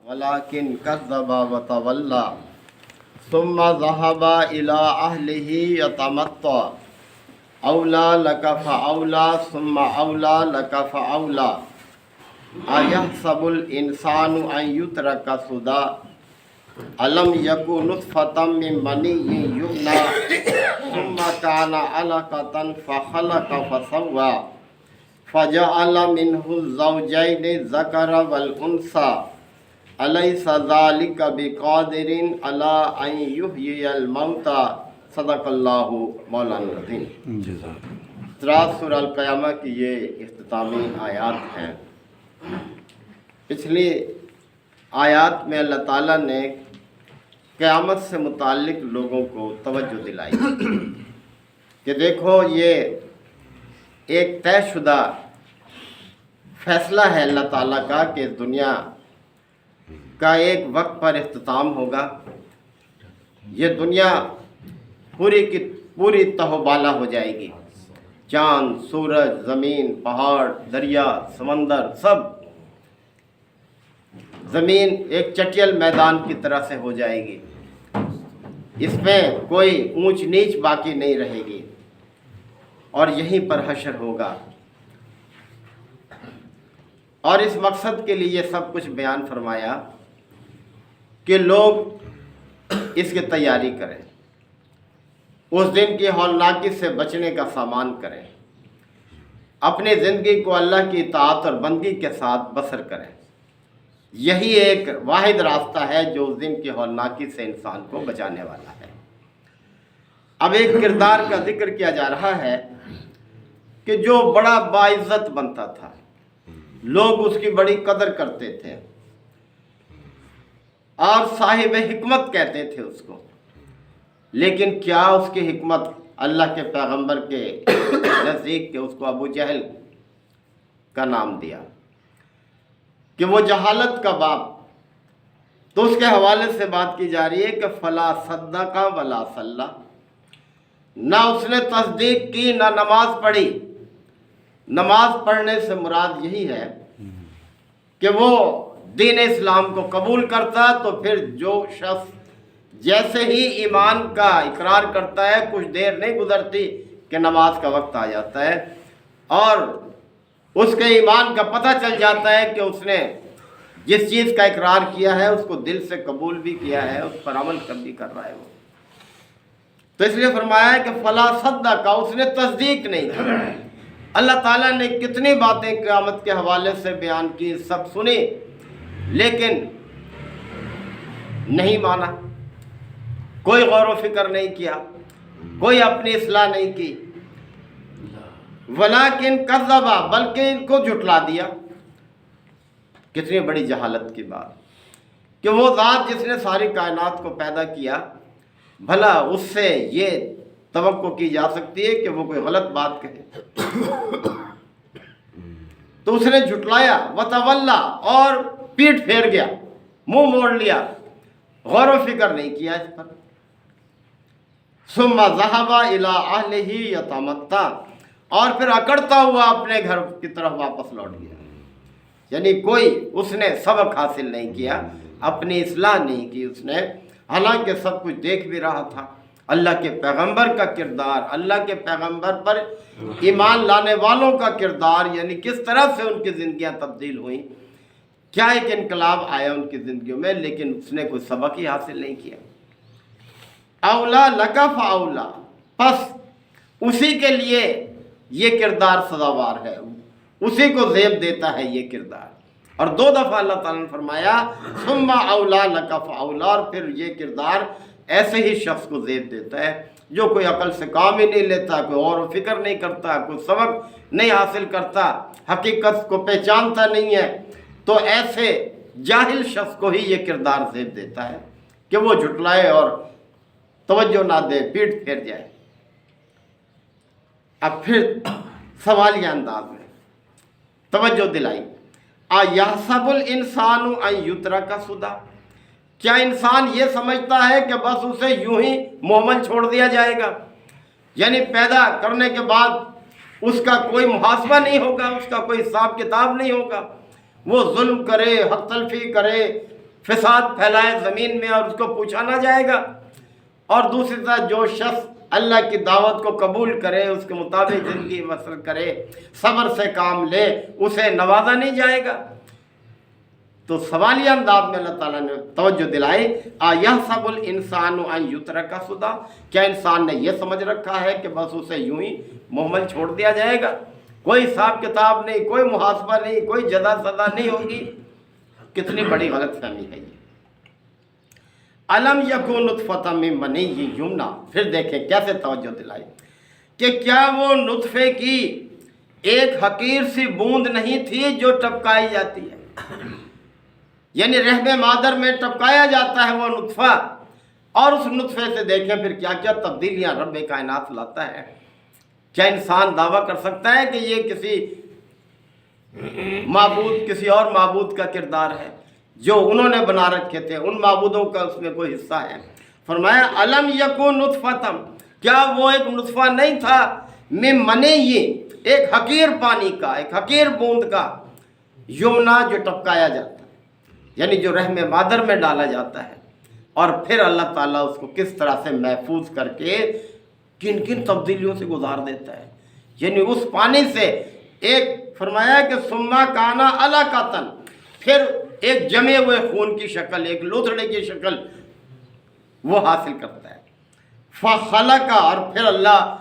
ولكن كذب وتولى ثم ذهب إلى أهله يتمطى أولى لك فأولى ثم أولى لك فأولى أيحسب الإنسان أن يترك سدى ألم يكن نطفة من مني يمنى ثم كان علقة فخلق فسوى فجعل منه الزوجين الذكر والأنثى أليس ذلك بقادر على أن يحيي الموتى صدق اللہ مولانا العظیم۔ سورہ القیامہ کی یہ اختتامی آیات ہیں۔ پچھلی آیات میں اللہ تعالیٰ نے قیامت سے متعلق لوگوں کو توجہ دلائی کہ دیکھو یہ ایک طے شدہ فیصلہ ہے اللہ تعالیٰ کا کہ دنیا کا ایک وقت پر اختتام ہوگا، یہ دنیا پوری کی پوری تہو بالا ہو جائے گی، چاند، سورج، زمین، پہاڑ، دریا، سمندر، سب زمین ایک چٹیل میدان کی طرح سے ہو جائے گی، اس میں کوئی اونچ نیچ باقی نہیں رہے گی اور یہیں پر حشر ہوگا۔ اور اس مقصد کے لیے سب کچھ بیان فرمایا کہ لوگ اس کی تیاری کریں، اس دن کی ہولناکی سے بچنے کا سامان کریں، اپنی زندگی کو اللہ کی اطاعت اور بندگی کے ساتھ بسر کریں۔ یہی ایک واحد راستہ ہے جو اس دن کی ہولناکی سے انسان کو بچانے والا ہے۔ اب ایک کردار کا ذکر کیا جا رہا ہے کہ جو بڑا باعزت بنتا تھا، لوگ اس کی بڑی قدر کرتے تھے اور صاحب حکمت کہتے تھے اس کو، لیکن کیا اس کی حکمت اللہ کے پیغمبر کے نزدیک کے اس کو ابو جہل کا نام دیا کہ وہ جہالت کا باپ۔ تو اس کے حوالے سے بات کی جا رہی ہے کہ فلا صدق ولا صلی، نہ اس نے تصدیق کی نہ نماز پڑھی۔ نماز پڑھنے سے مراد یہی ہے کہ وہ دین اسلام کو قبول کرتا تو پھر جو شخص جیسے ہی ایمان کا اقرار کرتا ہے کچھ دیر نہیں گزرتی کہ نماز کا وقت آ جاتا ہے اور اس کے ایمان کا پتہ چل جاتا ہے کہ اس نے جس چیز کا اقرار کیا ہے اس کو دل سے قبول بھی کیا ہے، اس پر عمل بھی کر رہا ہے وہ۔ تو اس لیے فرمایا ہے کہ فلا صدق، اس نے تصدیق نہیں کی۔ اللہ تعالیٰ نے کتنی باتیں قیامت کے حوالے سے بیان کی، سب سنی، لیکن نہیں مانا، کوئی غور و فکر نہیں کیا، کوئی اپنی اصلاح نہیں کی۔ ولیکن کذب، بلکہ ان کو جھٹلا دیا۔ کتنی بڑی جہالت کی بات کہ وہ ذات جس نے ساری کائنات کو پیدا کیا، بھلا اس سے یہ توقع کی جا سکتی ہے کہ وہ کوئی غلط بات کہے؟ تو اس نے جھٹلایا، وتولا، اور پیٹ پھیر گیا، منہ موڑ لیا، غور و فکر نہیں کیا اس پر۔ ثم ذهب الى اهله يتمطى، اور پھر اکڑتا ہوا اپنے گھر کی طرف واپس لوٹ گیا۔ یعنی کوئی اس نے سبق حاصل نہیں کیا، اپنی اصلاح نہیں کی اس نے، حالانکہ سب کچھ دیکھ بھی رہا تھا۔ اللہ کے پیغمبر کا کردار، اللہ کے پیغمبر پر ایمان لانے والوں کا کردار، یعنی کس طرح سے ان کی زندگیاں تبدیل ہوئیں، کیا ایک انقلاب آیا ان کی زندگیوں میں، لیکن اس نے کوئی سبق ہی حاصل نہیں کیا۔ اولا لکا فاولا، پس اسی کے لیے یہ کردار سزاوار ہے، اسی کو زیب دیتا ہے یہ کردار۔ اور دو دفعہ اللہ تعالیٰ نے فرمایا ثم اولا لکا فاولا، اور پھر یہ کردار ایسے ہی شخص کو زیب دیتا ہے جو کوئی عقل سے کام ہی نہیں لیتا، کوئی غور و فکر نہیں کرتا، کوئی سبق نہیں حاصل کرتا، حقیقت کو پہچانتا نہیں ہے، تو ایسے جاہل شخص کو ہی یہ کردار زیب دیتا ہے کہ وہ جھٹلائے اور توجہ نہ دے، پیٹ پھیر جائے۔ اب پھر سوالیہ انداز میں توجہ دلائی، اَیَحْسَبُ الْإِنسَانُ أَن يُتْرَكَ سُدًى، کیا انسان یہ سمجھتا ہے کہ بس اسے یوں ہی محمل چھوڑ دیا جائے گا؟ یعنی پیدا کرنے کے بعد اس کا کوئی محاسبہ نہیں ہوگا، اس کا کوئی حساب کتاب نہیں ہوگا، وہ ظلم کرے، حق تلفی کرے، فساد پھیلائے زمین میں اور اس کو پوچھا نہ جائے گا، اور دوسری طرف جو شخص اللہ کی دعوت کو قبول کرے، اس کے مطابق زندگی بسر کرے، صبر سے کام لے، اسے نوازا نہیں جائے گا۔ تو سوالیہ انداز میں اللہ تعالیٰ نے توجہ دلائی، اَیَحْسَبُ الْإِنسَانُ أَن يُتْرَكَ سُدًى، کیا انسان نے یہ سمجھ رکھا ہے کہ بس اسے یوں ہی مہمل چھوڑ دیا جائے گا، کوئی حساب کتاب نہیں، کوئی محاسبہ نہیں، کوئی جزا سزا نہیں ہوگی؟ کتنی بڑی غلط فہمی ہے یہ۔ الم یکن نطفۃ من منی یمنا، پھر دیکھیں کیسے توجہ دلائی کہ کیا وہ نطفے کی ایک حقیر سی بوند نہیں تھی جو ٹپکائی جاتی ہے، یعنی رحم مادر میں ٹپکایا جاتا ہے وہ نطفہ، اور اس نطفے سے دیکھیں پھر کیا کیا تبدیلیاں رب کائنات لاتا ہے۔ کیا انسان دعویٰ کر سکتا ہے کہ یہ کسی معبود، کسی اور معبود کا کردار ہے جو انہوں نے بنا رکھے تھے، ان معبودوں کا اس میں کوئی حصہ ہے؟ فرمایا الم یکن نطفۃ، کیا وہ ایک نطفہ نہیں تھا، من منی، ایک حقیر پانی کا، ایک حقیر بوند کا، یمنا جو ٹپکایا جاتا ہے، یعنی جو رحم مادر میں ڈالا جاتا ہے، اور پھر اللہ تعالیٰ اس کو کس طرح سے محفوظ کر کے کن کن تبدیلیوں سے گزار دیتا ہے۔ یعنی اس پانی سے ایک فرمایا کہ ثم کان علقۃ، پھر ایک جمے ہوئے خون کی شکل، ایک لوتھڑے کی شکل وہ حاصل کرتا ہے۔ فخلق، اور پھر اللہ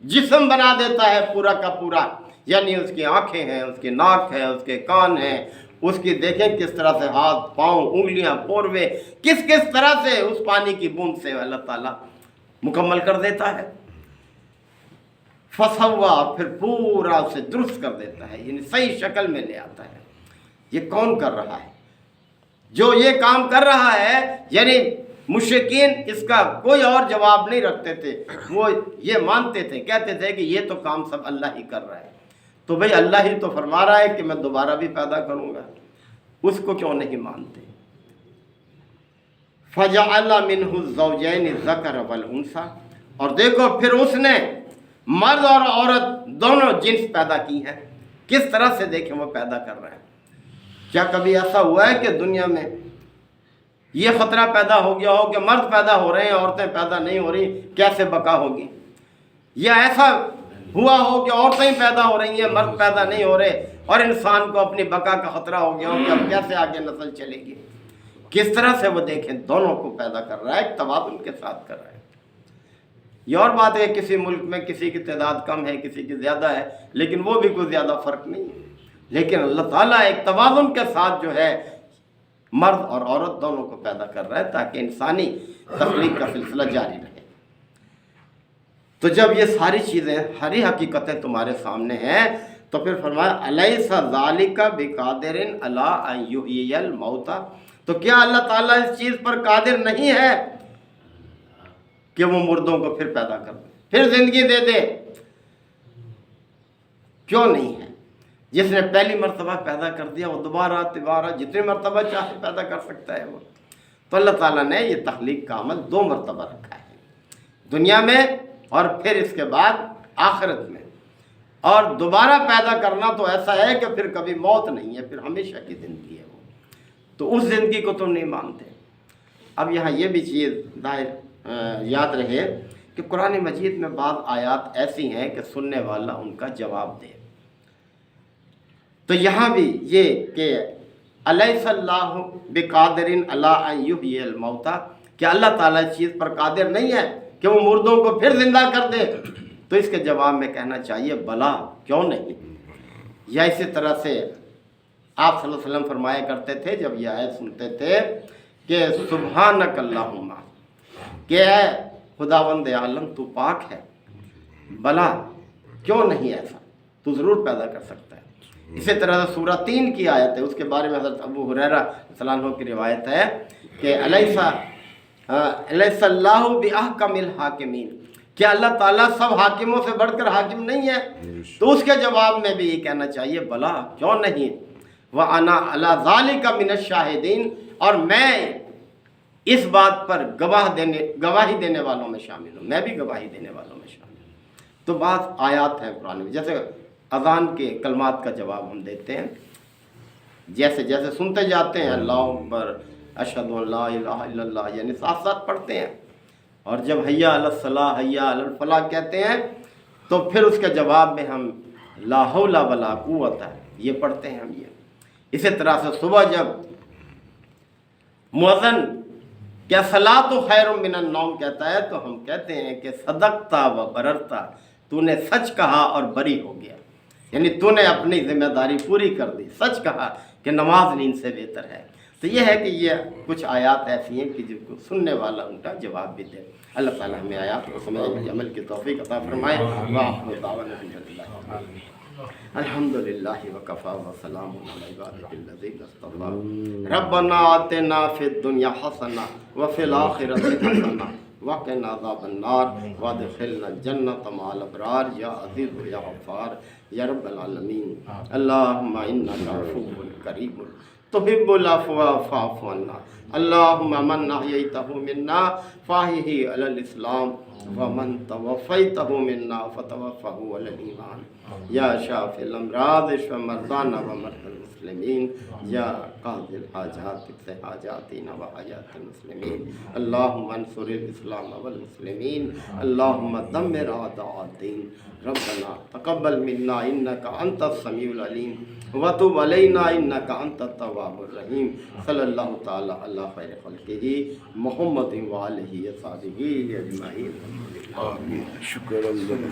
جسم بنا دیتا ہے پورا کا پورا، یعنی اس کی آنکھیں ہیں، اس کی ناک ہے، اس کے کان ہیں، اس کی دیکھیں کس طرح سے ہاتھ، پاؤں، انگلیاں، پوروے، کس طرح سے اس پانی کی بوند سے اللہ تعالیٰ مکمل کر دیتا ہے۔ فسوا، پھر پورا اسے درست کر دیتا ہے، یعنی صحیح شکل میں لے آتا ہے۔ یہ کون کر رہا ہے؟ جو یہ کام کر رہا ہے، یعنی مشرکین اس کا کوئی اور جواب نہیں رکھتے تھے، وہ یہ مانتے تھے، کہتے تھے کہ یہ تو کام سب اللہ ہی کر رہا ہے، تو بھئی اللہ ہی تو فرما رہا ہے کہ میں دوبارہ بھی پیدا کروں گا، اس کو کیوں نہیں مانتے؟ فَجَعَلَ مِنْهُ الزَّوْجَيْنِ الذَّكَرَ وَالْأُنثَىٰ، اور دیکھو پھر اس نے مرد اور عورت دونوں جنس پیدا کی ہیں، کس طرح سے دیکھیں وہ پیدا کر رہے ہیں۔ کیا کبھی ایسا ہوا ہے کہ دنیا میں یہ خطرہ پیدا ہو گیا ہو کہ مرد پیدا ہو رہے ہیں، عورتیں پیدا نہیں ہو رہی، کیسے بقا ہوگی؟ یا ایسا ہوا ہو کہ عورتیں پیدا ہو رہی ہیں، مرد پیدا نہیں ہو رہے، اور انسان کو اپنی بقا کا خطرہ ہو گیا ہو کہ اب کیسے آگے نسل چلے گی؟ کس طرح سے وہ دیکھیں دونوں کو پیدا کر رہا ہے، ایک توازن کے ساتھ کر رہا ہے۔ یہ اور بات ہے کسی ملک میں کسی کی تعداد کم ہے، کسی کی زیادہ ہے، لیکن وہ بھی کوئی زیادہ فرق نہیں ہے، لیکن اللہ تعالیٰ ایک توازن کے ساتھ جو ہے مرد اور عورت دونوں کو پیدا کر رہا ہے تاکہ انسانی تخلیق کا سلسلہ جاری رہے۔ تو جب یہ ساری چیزیں، ہری حقیقتیں تمہارے سامنے ہیں، تو پھر فرمایا الیس ذالک بقادر علی ان یحیی الموتى، تو کیا اللہ تعالیٰ اس چیز پر قادر نہیں ہے کہ وہ مردوں کو پھر پیدا کر دے، پھر زندگی دے دے؟ کیوں نہیں ہے؟ جس نے پہلی مرتبہ پیدا کر دیا وہ دوبارہ جتنے مرتبہ چاہے پیدا کر سکتا ہے وہ۔ تو اللہ تعالیٰ نے یہ تخلیق کا عمل 2 مرتبہ رکھا ہے، دنیا میں اور پھر اس کے بعد آخرت میں۔ اور دوبارہ پیدا کرنا تو ایسا ہے کہ پھر کبھی موت نہیں ہے، پھر ہمیشہ کی زندگی ہے وہ، تو اس زندگی کو تم نہیں مانتے۔ اب یہاں یہ بھی چیز یاد رہے کہ قرآن مجید میں بعض آیات ایسی ہیں کہ سننے والا ان کا جواب دے۔ تو یہاں بھی یہ کہ الیس اللہ بقادر علی ان یحیی الموتى، کہ اللہ تعالیٰ اس چیز پر قادر نہیں ہے کہ وہ مردوں کو پھر زندہ کر دے؟ تو اس کے جواب میں کہنا چاہیے بلا، کیوں نہیں؟ یا اسی طرح سے آپ صلی اللہ علیہ وسلم فرمایا کرتے تھے جب یہ آیت سنتے تھے کہ سبحانک اللہم، کہ اے خداوند عالم تو پاک ہے، بلا کیوں نہیں ایسا، تو ضرور پیدا کر سکتا ہے۔ اسی طرح سے سورہ 3 کی آیت ہے، اس کے بارے میں حضرت ابو ہریرہ رضی اللہ عنہ کی روایت ہے کہ الیس اللہ باحکم الحاکمین، کیا اللہ تعالیٰ سب حاکموں سے بڑھ کر حاکم نہیں ہے؟ تو اس کے جواب میں بھی یہ کہنا چاہیے بلا، کیوں نہیں؟ وَأَنَا عَلَى ذَلِكَ مِنَ الشَّاهِدِينَ، اور میں اس بات پر گواہی دینے والوں میں شامل ہوں، میں بھی گواہی دینے والوں میں شامل ہوں۔ تو بعض آیات ہیں قرآن میں، جیسے اذان کے کلمات کا جواب ہم دیتے ہیں، جیسے جیسے سنتے جاتے ہیں اللہ اکبر اشہد ان لا الہ الا اللہ یعنی ساتھ ساتھ پڑھتے ہیں، اور جب حیا علی الصلاح حیا علی الفلاح کہتے ہیں تو پھر اس کے جواب میں ہم لا حول ولا قوت یہ پڑھتے ہیں ہم یہ۔ اسی طرح سے صبح جب مؤذن کیا صلاۃ خیر من النوم کہتا ہے تو ہم کہتے ہیں کہ صدقتا و بررتا، تو نے سچ کہا اور بری ہو گیا، یعنی تو نے اپنی ذمہ داری پوری کر دی، سچ کہا کہ نماز نیند سے بہتر ہے۔ تو یہ ہے کہ یہ کچھ آیات ایسی ہیں کہ جن کو سننے والا ان کا جواب بھی دے۔ اللہ تعالیٰ ہمیں آیات کو سمجھنے کی عمل کی توفیق عطا فرمائے۔ وآخر دعوانا الحمد للہ وکفا وسلام علی عبادہ الذین اصطفی ربنا آتنا فی الدنیا حسنہ وفی الآخرۃ حسنہ وقنا عذاب النار وادخلنا الجنۃ مع الابرار یا عزیز یا غفار یا رب العالمین۔ اللہم انک عفو کریم تحب العفو فاعف عنا، اللہم من احییتہ منا فاحیہ علی الاسلام ومن توفیتہ منا فتوفہ علی الایمان، یا شافی الامراض اشف مرضانا ومرضى المسلمین، یا قاضی الحاجات اقض حاجاتنا وحاجات المسلمین، اللہم انصر الاسلام والمسلمین، اللہم دمر اعداء الدین، ربنا تقبل منا انک انت السمیع العلیم وتب علینا انک انت التواب الرحیم۔ صلی اللہ تعالی علی خیر خلقہ محمد وآلہ وصحبہ اجمعین۔ شکر اللہ۔